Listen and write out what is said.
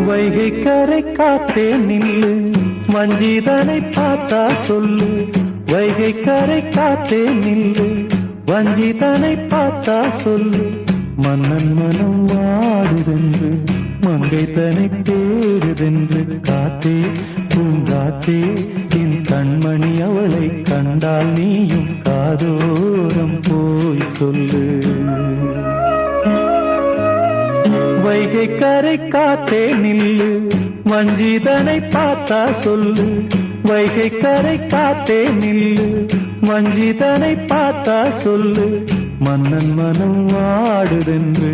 வைகை கரை காத்தே நில்லு, வஞ்சிதனை பார்த்தா சொல்லு. வைகை கரை காத்தே நில்லு, வஞ்சிதனை பார்த்தா சொல்லு. மன்னன் மனம் வாடுதென்று, மங்கை தனை தேடுதென்று. காத்தே பூங்காத்தே, என் கண்மணி அவளை கண்டால் நீயும் காதோரம் போய் சொல்லு. வைகை கரை காத்தே நில்லு, வஞ்சிதனை பார்த்தா சொல்லு. வைகை கரை காத்தே நில்லு, வஞ்சிதனை பார்த்தா சொல்லு. மன்னன் மனம் வாடுதென்று,